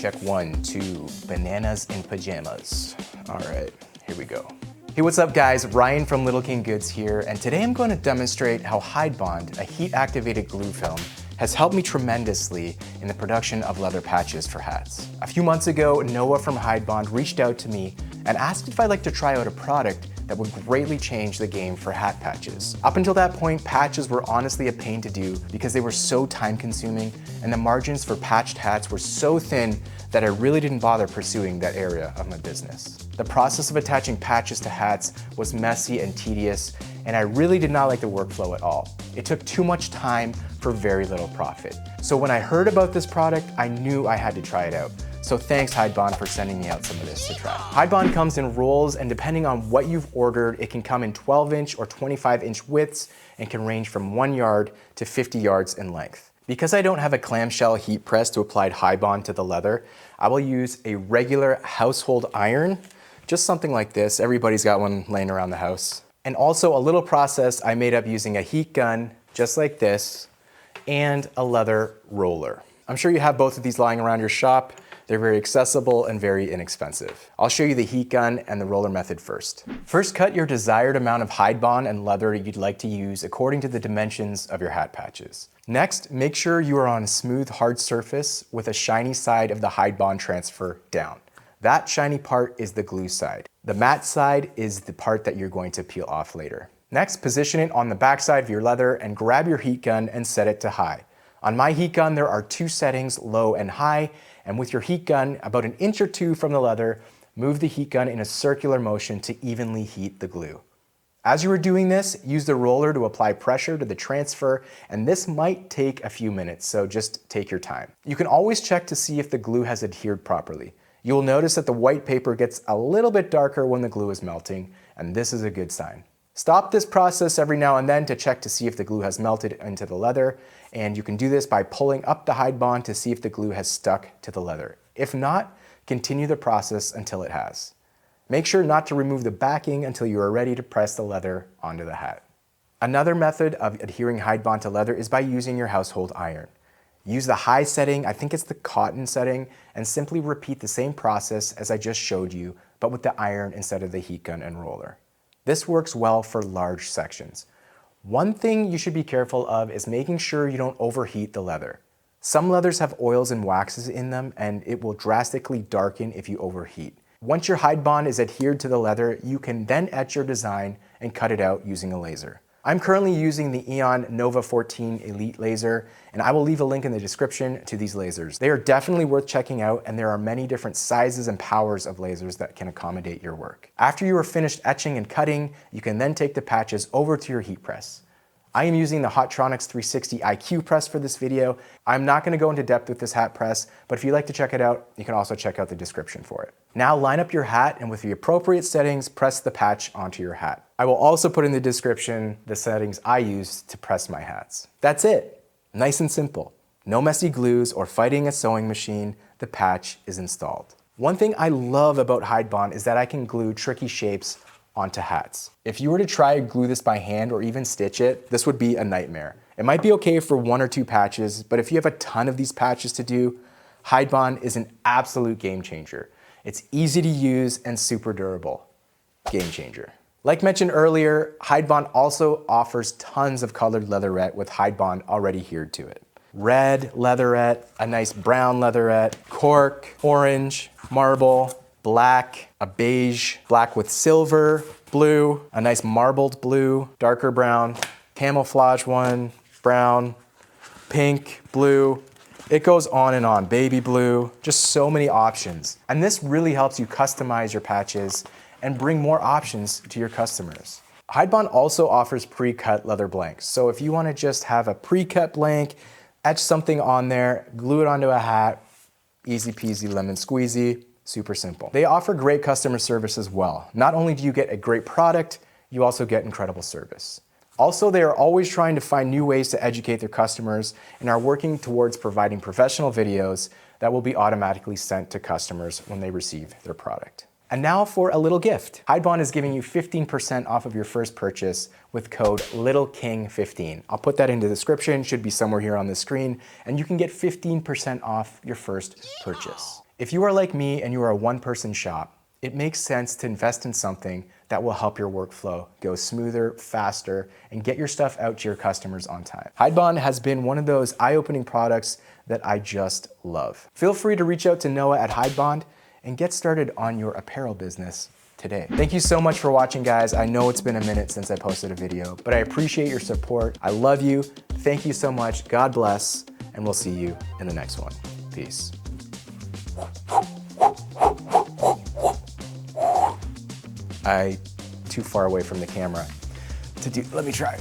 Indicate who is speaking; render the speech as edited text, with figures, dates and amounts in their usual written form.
Speaker 1: Check 1, 2, bananas in pajamas. All right, here we go. Hey, what's up guys? Ryan from Little King Goods here, and today I'm going to demonstrate how Hydbond, a heat-activated glue film, has helped me tremendously in the production of leather patches for hats. A few months ago, Noah from Hydbond reached out to me and asked if I'd like to try out a product that would greatly change the game for hat patches. Up until that point, patches were honestly a pain to do because they were so time-consuming and the margins for patched hats were so thin that I really didn't bother pursuing that area of my business. The process of attaching patches to hats was messy and tedious, and I really did not like the workflow at all. It took too much time for very little profit. So when I heard about this product, I knew I had to try it out. So thanks Hydbond for sending me out some of this to try. Hydbond comes in rolls, and depending on what you've ordered, it can come in 12-inch or 25-inch widths and can range from 1 yard to 50 yards in length. Because I don't have a clamshell heat press to apply Hydbond to the leather, I will use a regular household iron, just something like this. Everybody's got one laying around the house. And also a little process I made up using a heat gun, just like this, and a leather roller. I'm sure you have both of these lying around your shop. They're very accessible and very inexpensive. I'll show you the heat gun and the roller method first. First, cut your desired amount of Hydbond and leather you'd like to use according to the dimensions of your hat patches. Next, make sure you are on a smooth, hard surface with a shiny side of the Hydbond transfer down. That shiny part is the glue side. The matte side is the part that you're going to peel off later. Next, position it on the back side of your leather and grab your heat gun and set it to high. On my heat gun, there are 2 settings, low and high, and with your heat gun about 1 inch or 2 from the leather, move the heat gun in a circular motion to evenly heat the glue. As you are doing this, use the roller to apply pressure to the transfer, and this might take a few minutes, so just take your time. You can always check to see if the glue has adhered properly. You will notice that the white paper gets a little bit darker when the glue is melting, and this is a good sign. Stop this process every now and then to check to see if the glue has melted into the leather, and you can do this by pulling up the Hydbond to see if the glue has stuck to the leather. If not, continue the process until it has. Make sure not to remove the backing until you are ready to press the leather onto the hat. Another method of adhering Hydbond to leather is by using your household iron. Use the high setting, I think it's the cotton setting, and simply repeat the same process as I just showed you, but with the iron instead of the heat gun and roller. This works well for large sections. One thing you should be careful of is making sure you don't overheat the leather. Some leathers have oils and waxes in them, and it will drastically darken if you overheat. Once your Hydbond is adhered to the leather, you can then etch your design and cut it out using a laser. I'm currently using the AEON Nova 14 Elite laser, and I will leave a link in the description to these lasers. They are definitely worth checking out, and there are many different sizes and powers of lasers that can accommodate your work. After you are finished etching and cutting, you can then take the patches over to your heat press. I am using the Hotronix 360 IQ press for this video. I'm not gonna go into depth with this hat press, but if you'd like to check it out, you can also check out the description for it. Now line up your hat, and with the appropriate settings, press the patch onto your hat. I will also put in the description the settings I use to press my hats. That's it. Nice and simple. No messy glues or fighting a sewing machine. The patch is installed. One thing I love about Hydbond is that I can glue tricky shapes onto hats. If you were to try to glue this by hand or even stitch it, this would be a nightmare. It might be okay for 1 or 2 patches, but if you have a ton of these patches to do, Hydbond is an absolute game changer. It's easy to use and super durable. Game changer. Like mentioned earlier, Hydbond also offers tons of colored leatherette with Hydbond already adhered to it. Red leatherette, a nice brown leatherette, cork, orange, marble, black, a beige, black with silver, blue, a nice marbled blue, darker brown, camouflage one, brown, pink, blue. It goes on and on, baby blue, just so many options. And this really helps you customize your patches and bring more options to your customers. Hydbond also offers pre-cut leather blanks. So if you wanna just have a pre-cut blank, etch something on there, glue it onto a hat, easy peasy lemon squeezy, super simple. They offer great customer service as well. Not only do you get a great product, you also get incredible service. Also, they are always trying to find new ways to educate their customers and are working towards providing professional videos that will be automatically sent to customers when they receive their product. And now for a little gift. Hydbond is giving you 15% off of your first purchase with code LittleKing15. I'll put that in the description, should be somewhere here on the screen, and you can get 15% off your first purchase. If you are like me and you are a one-person shop, it makes sense to invest in something that will help your workflow go smoother, faster, and get your stuff out to your customers on time. Hydbond has been one of those eye-opening products that I just love. Feel free to reach out to Noah at Hydbond and get started on your apparel business today. Thank you so much for watching, guys. I know it's been a minute since I posted a video, but I appreciate your support. I love you. Thank you so much. God bless, and we'll see you in the next one. Peace. Too far away from the camera to do, let me try.